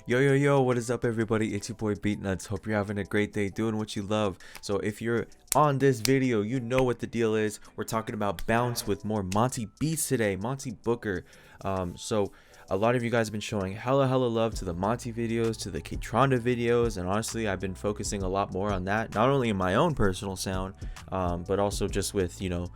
Yo, what is up, everybody? It's your boy BEATNUTZ. Hope you're having a great day doing what you love. So if you're on this video, you know what the deal is. We're talking about bounce with more Monte beats today, Monte Booker. So a lot of you guys have been showing hella love to the Monte videos, to the Kaytronda videos, and honestly I've been focusing a lot more on that, not only in my own personal sound, but also just with, you know,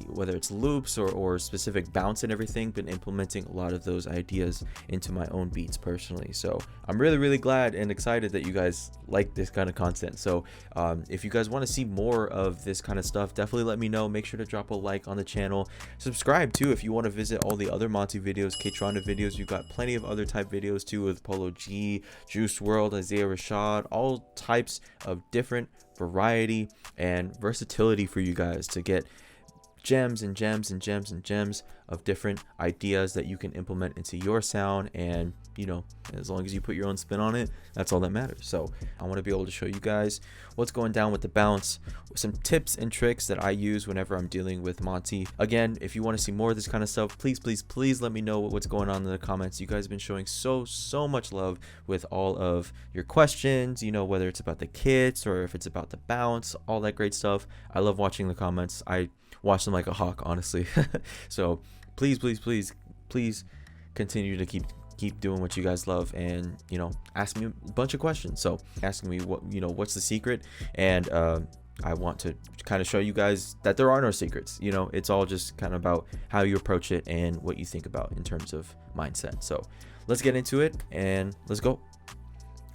whether it's loops or specific bounce and everything, been implementing a lot of those ideas into my own beats personally. So I'm really glad and excited that you guys like this kind of content. So if you guys want to see more of this kind of stuff, definitely let me know. Make sure to drop a like on the channel, subscribe too if you want to visit all the other Monte videos, Kaytronda videos. You've got plenty of other type videos too, with Polo G, Juice WRLD, Isaiah Rashad, all types of different variety and versatility for you guys to get gems of different ideas that you can implement into your sound. And you know, as long as you put your own spin on it, that's all that matters. So I want to be able to show you guys what's going down with the bounce, some tips and tricks that I use whenever I'm dealing with Monte. Again, if you want to see more of this kind of stuff, please let me know what's going on in the comments. You guys have been showing so much love with all of your questions, you know, whether it's about the kits or if it's about the bounce, all that great stuff. I love watching the comments. I watch them like a hawk, honestly. So please continue to keep doing what you guys love, and you know, ask me a bunch of questions. So asking me what, you know, what's the secret, and I want to kind of show you guys that there are no secrets. You know, it's all just kind of about how you approach it and what you think about in terms of mindset. So let's get into it and let's go.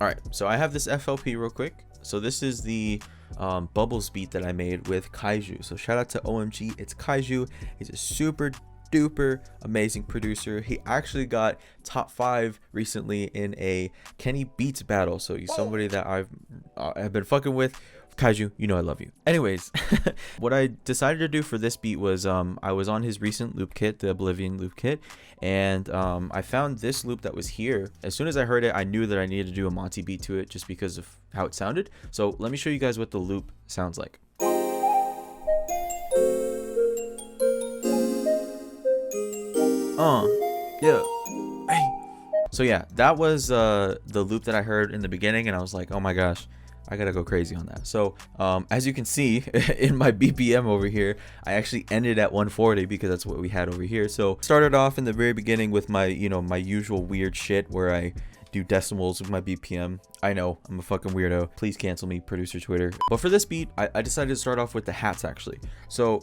All right, so I have this FLP real quick. So this is the Bubbles beat that I made with Kaiju. So shout out to OMG, it's Kaiju. He's a super duper amazing producer. He actually got top 5 recently in a Kenny Beats battle. So he's somebody that I've been fucking with. Kaiju, you know I love you. Anyways, what I decided to do for this beat was I was on his recent loop kit, the Oblivion loop kit, and I found this loop that was here. As soon as I heard it, I knew that I needed to do a Monte beat to it just because of how it sounded. So let me show you guys what the loop sounds like. Yeah. Hey. So yeah, that was the loop that I heard in the beginning, and I was like, oh my gosh, I gotta go crazy on that. So as you can see in my BPM over here, I actually ended at 140 because that's what we had over here. So started off in the very beginning with my, you know, my usual weird shit where I do decimals with my BPM. I know, I'm a fucking weirdo. Please cancel me, producer Twitter. But for this beat, I decided to start off with the hats actually. So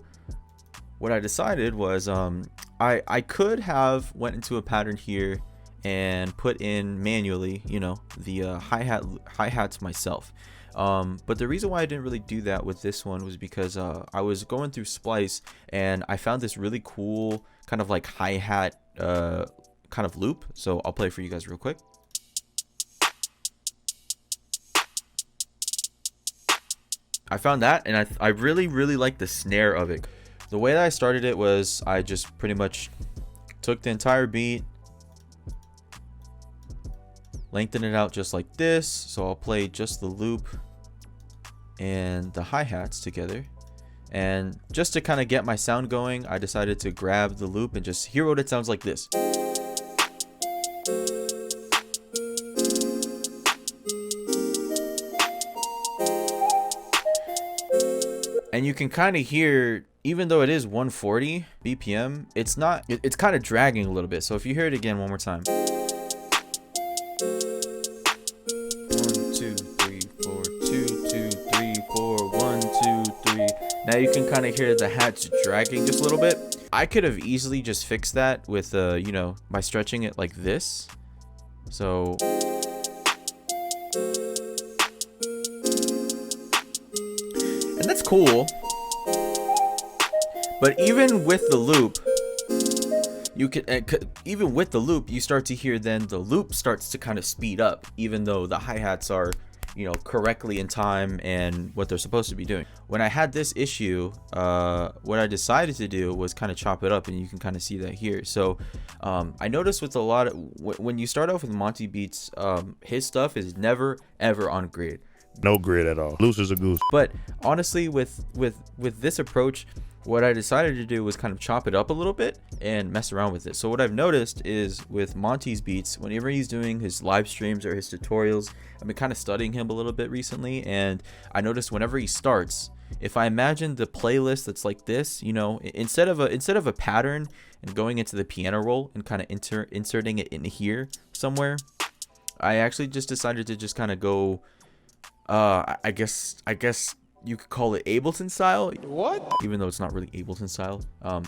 what I decided was I could have went into a pattern here and put in manually, you know, the hi-hats myself. But the reason why I didn't really do that with this one was because I was going through Splice and I found this really cool kind of like hi-hat kind of loop. So I'll play for you guys real quick. I found that, and I really like the snare of it. The way that I started it was I just pretty much took the entire beat, lengthen it out just like this. So I'll play just the loop and the hi-hats together. And just to kind of get my sound going, I decided to grab the loop and just hear what it sounds like this. And you can kind of hear, even though it is 140 BPM, it's not, it's kind of dragging a little bit. So if you hear it again one more time. 1, 2, 3, 4, 2, 2, 3, 4, 1, 2, 3. Now you can kind of hear the hats dragging just a little bit. I could have easily just fixed that with, you know, by stretching it like this. So and that's cool, but even with the loop, you can, even with the loop, you start to hear then the loop starts to kind of speed up, even though the hi-hats are, you know, correctly in time and what they're supposed to be doing. When I had this issue, what I decided to do was kind of chop it up, and you can kind of see that here. So I noticed with a lot of when you start off with Monte beats, his stuff is never ever on grid. No grid at all. Loose as a goose. But honestly, with this approach, what I decided to do was kind of chop it up a little bit and mess around with it. So what I've noticed is with Monte's beats, whenever he's doing his live streams or his tutorials, I've been kind of studying him a little bit recently, and I noticed whenever he starts, if I imagine the playlist that's like this, you know, instead of a pattern and going into the piano roll and kind of inserting it in here somewhere, I actually just decided to just kind of go, I guess you could call it Ableton style. What? Even though it's not really Ableton style.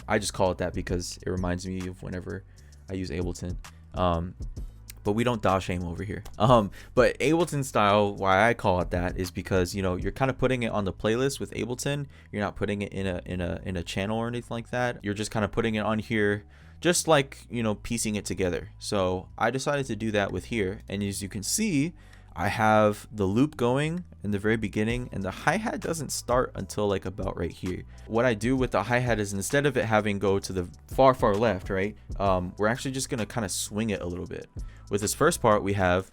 I just call it that because it reminds me of whenever I use Ableton. But we don't DAW shame over here. But Ableton style, why I call it that is because, you know, you're kind of putting it on the playlist with Ableton. You're not putting it in a channel or anything like that. You're just kind of putting it on here, just like, you know, piecing it together. So I decided to do that with here, and as you can see, I have the loop going in the very beginning, and the hi-hat doesn't start until like about right here. What I do with the hi-hat is, instead of it having go to the far left, right, we're actually just gonna kind of swing it a little bit. With this first part, we have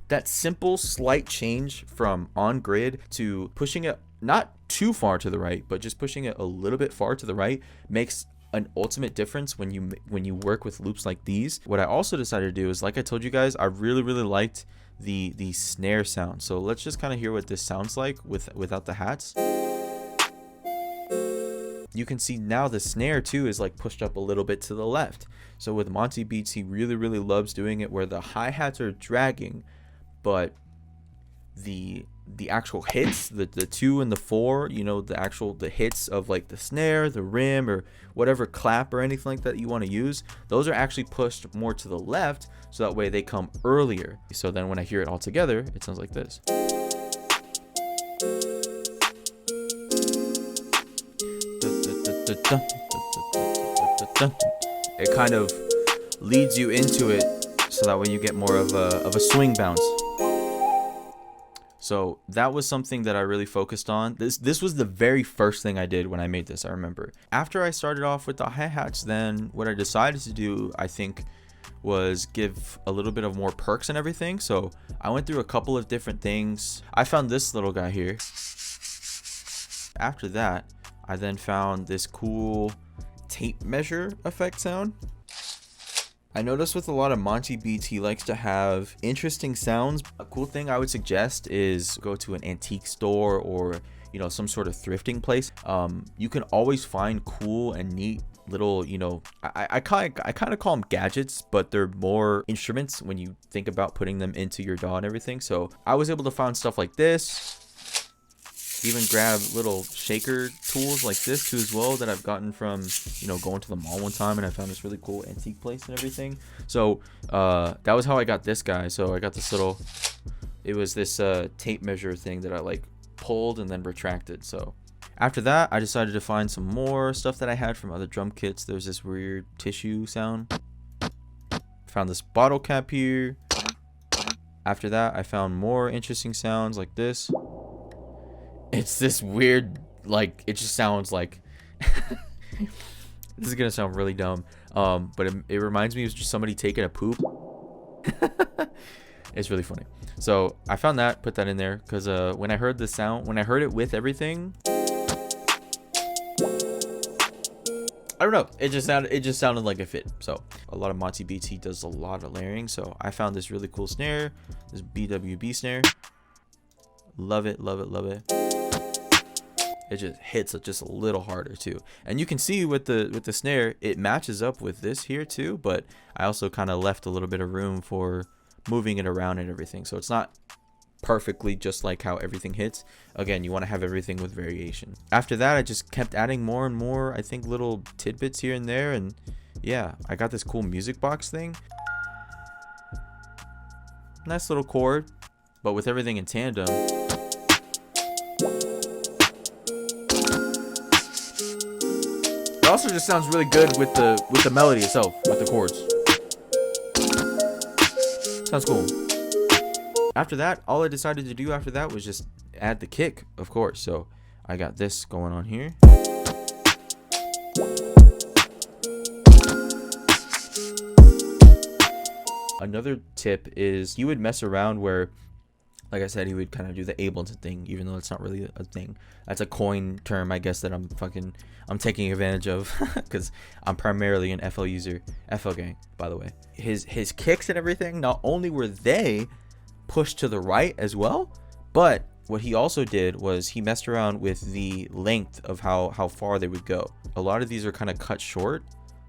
that simple slight change from on grid to pushing it not too far to the right, but just pushing it a little bit far to the right makes an ultimate difference when you work with loops like these. What I also decided to do is, like I told you guys, I really liked the snare sound. So let's just kind of hear what this sounds like without the hats. You can see now the snare too is like pushed up a little bit to the left. So with Monte beats, he really loves doing it where the hi-hats are dragging, but the actual hits, the 2 and the 4, you know, the hits of like the snare, the rim, or whatever clap or anything like that you want to use, those are actually pushed more to the left, so that way they come earlier. So then when I hear it all together, it sounds like this. It kind of leads you into it, so that way you get more of a swing bounce. So that was something that I really focused on. This was the very first thing I did when I made this, I remember. After I started off with the hi-hats, then what I decided to do, I think, was give a little bit of more perks and everything. So I went through a couple of different things. I found this little guy here. After that, I then found this cool tape measure effect sound. I noticed with a lot of Monte beats, he likes to have interesting sounds. A cool thing I would suggest is go to an antique store or, you know, some sort of thrifting place. You can always find cool and neat little, you know, I kind of call them gadgets, but they're more instruments when you think about putting them into your DAW and everything. So I was able to find stuff like this. Even grab little shaker tools like this too as well, that I've gotten from, you know, going to the mall one time, and I found this really cool antique place and everything. So that was how I got this guy. So I got this little, it was this tape measure thing that I like pulled and then retracted. So after that, I decided to find some more stuff that I had from other drum kits. There's this weird tissue sound. Found this bottle cap here. After that, I found more interesting sounds like this. It's this weird, like, it just sounds like this is gonna sound really dumb, but it reminds me of just somebody taking a poop. It's really funny. So I found that, put that in there, because when I heard the sound, when I heard it with everything, I don't know, it just sounded like it fit. So a lot of Monte beats, he does a lot of layering. So I found this really cool snare, this BWB snare. Love it. It just hits just a little harder too, and you can see with the snare, it matches up with this here too, but I also kind of left a little bit of room for moving it around and everything, so it's not perfectly just like how everything hits. Again, you want to have everything with variation. After that, I just kept adding more and more, I think, little tidbits here and there, and yeah, I got this cool music box thing. Nice little chord, but with everything in tandem. It also just sounds really good with the melody itself, with the chords. Sounds cool. After that, all I decided to do after that was just add the kick, of course. So I got this going on here. Another tip is you would mess around where like I said, he would kind of do the Ableton thing, even though it's not really a thing. That's a coin term, I guess, that I'm taking advantage of because I'm primarily an FL user. FL gang, by the way. His kicks and everything, not only were they pushed to the right as well, but what he also did was he messed around with the length of how far they would go. A lot of these are kind of cut short.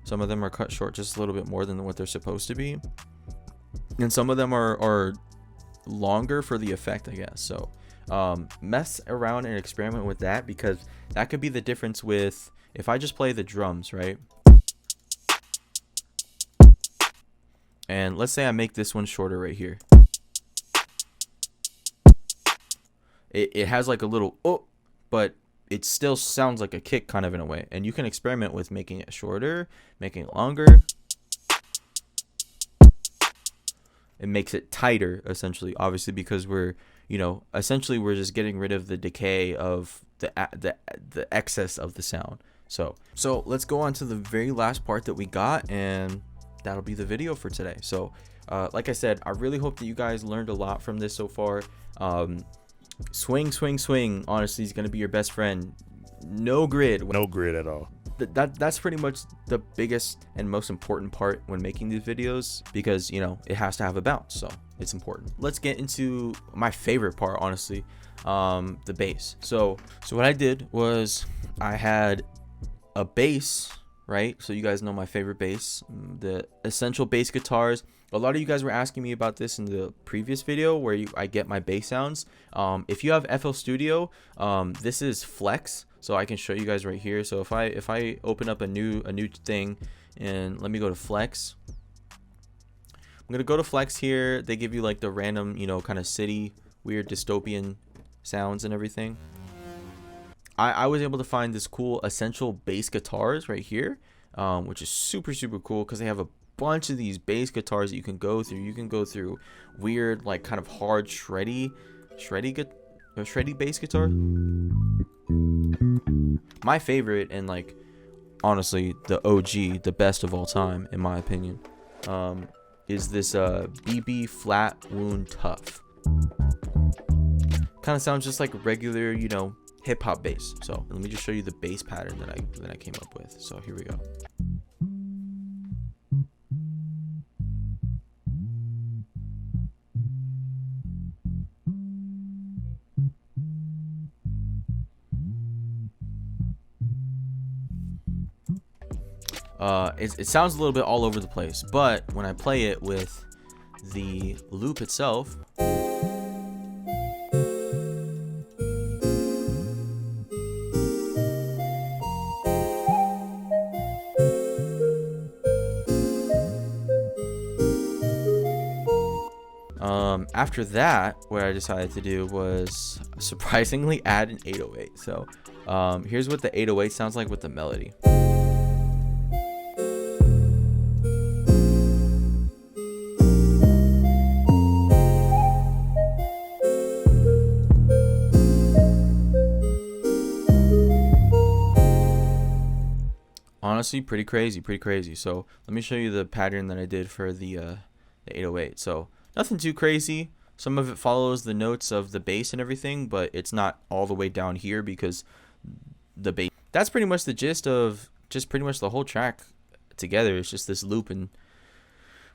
Some of them are cut short just a little bit more than what they're supposed to be. And some of them are longer for the effect, I guess. So mess around and experiment with that, because that could be the difference with if I just play the drums, right? And let's say I make this one shorter right here. It has like a little but it still sounds like a kick kind of in a way. And you can experiment with making it shorter, making it longer. It makes it tighter, essentially, obviously, because we're just getting rid of the decay of the excess of the sound. So let's go on to the very last part that we got, and that'll be the video for today. So like I said, I really hope that you guys learned a lot from this so far. Swing, honestly, is going to be your best friend. No grid at all. That's pretty much the biggest and most important part when making these videos, because it has to have a bounce, so it's important. Let's get into my favorite part, honestly, the bass. So what I did was I had a bass, right? So you guys know my favorite bass, the essential bass guitars. A lot of you guys were asking me about this in the previous video where I get my bass sounds. If you have FL Studio, this is Flex, so I can show you guys right here. So if I open up a new thing, and let me go to Flex. I'm gonna go to Flex here. They give you like the random, kind of city, weird dystopian sounds and everything. I was able to find this cool essential bass guitars right here, which is super cool because they have a bunch of these bass guitars that you can go through. You can go through weird, like kind of hard shreddy bass guitar. My favorite, and like honestly the OG, the best of all time in my opinion, is this BB Flat Wound Tough. Kind of sounds just like a regular, hip hop bass. So let me just show you the bass pattern that I came up with. So here we go. It sounds a little bit all over the place, but when I play it with the loop itself, after that, what I decided to do was surprisingly add an 808. So here's what the 808 sounds like with the melody. Honestly, pretty crazy. So let me show you the pattern that I did for the 808. So nothing too crazy. Some of it follows the notes of the bass and everything, but it's not all the way down here because the bass. That's pretty much the gist of just pretty much the whole track together. It's just this loop and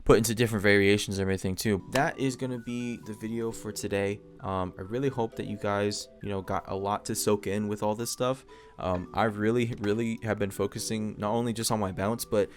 put into different variations and everything too. That is gonna be the video for today. I really hope that you guys got a lot to soak in with all this stuff. I really have been focusing not only just on my bounce, but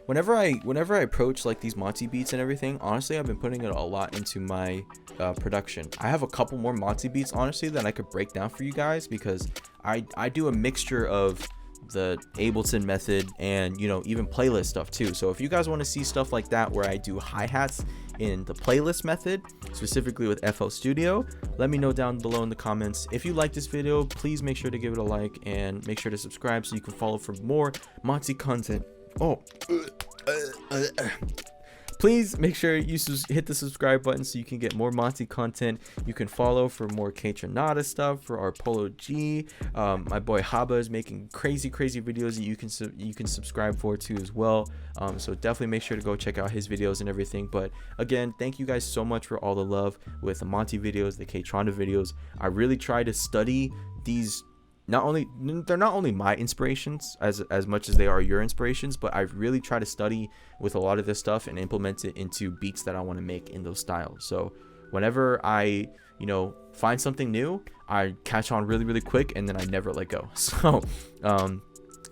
whenever I approach like these Monte beats and everything, honestly, I've been putting it a lot into my production. I have a couple more Monte beats, honestly, that I could break down for you guys, because I do a mixture of the Ableton method and even playlist stuff too. So if you guys want to see stuff like that where I do hi-hats in the playlist method, specifically with FL Studio, let me know down below in the comments. If you like this video, please make sure to give it a like and make sure to subscribe so you can follow for more Monte content. please make sure you hit the subscribe button so you can get more Monte content. You can follow for more K-Tronada stuff, for our Polo G. My boy Haba is making crazy videos that you can subscribe for too as well. So definitely make sure to go check out his videos and everything. But again, thank you guys so much for all the love with the Monte videos, the K-Tronada videos. I really try to study these. They're not only my inspirations as much as they are your inspirations, but I really try to study with a lot of this stuff and implement it into beats that I want to make in those styles. So whenever I find something new, I catch on really quick, and then I never let go. So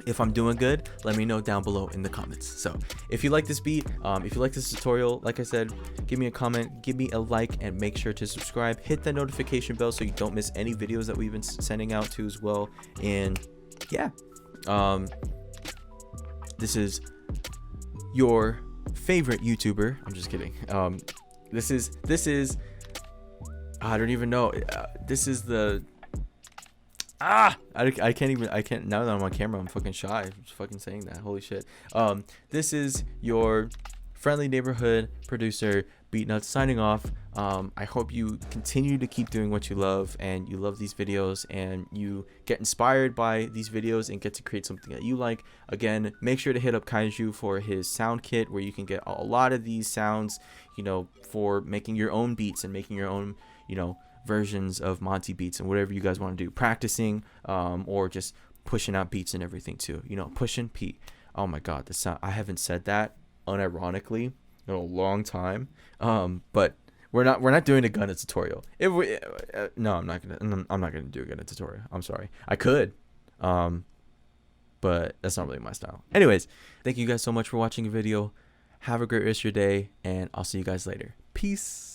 if I'm doing good, let me know down below in the comments. So if you like this beat, if you like this tutorial, like I said, give me a comment, give me a like, and make sure to subscribe. Hit the notification bell so you don't miss any videos that we've been sending out to as well. And yeah, this is your favorite YouTuber. I'm just kidding. This is I don't even know. This is the I can't now that I'm on camera. I'm fucking shy. I'm just fucking saying that. Holy shit. This is your friendly neighborhood producer, BEATNUTZ, signing off. I hope you continue to keep doing what you love, and you love these videos, and you get inspired by these videos and get to create something that you like. Again, make sure to hit up Kaiju for his sound kit, where you can get a lot of these sounds, for making your own beats and making your own, versions of Monte beats and whatever you guys want to do, practicing, or just pushing out beats and everything too. Pushing Pete. Oh my god, the sound. I haven't said that unironically in a long time. But we're not doing a Gunna tutorial. No, I'm not gonna do a Gunna tutorial. I'm sorry. I could, but that's not really my style. Anyways, thank you guys so much for watching the video. Have a great rest of your day, and I'll see you guys later. Peace.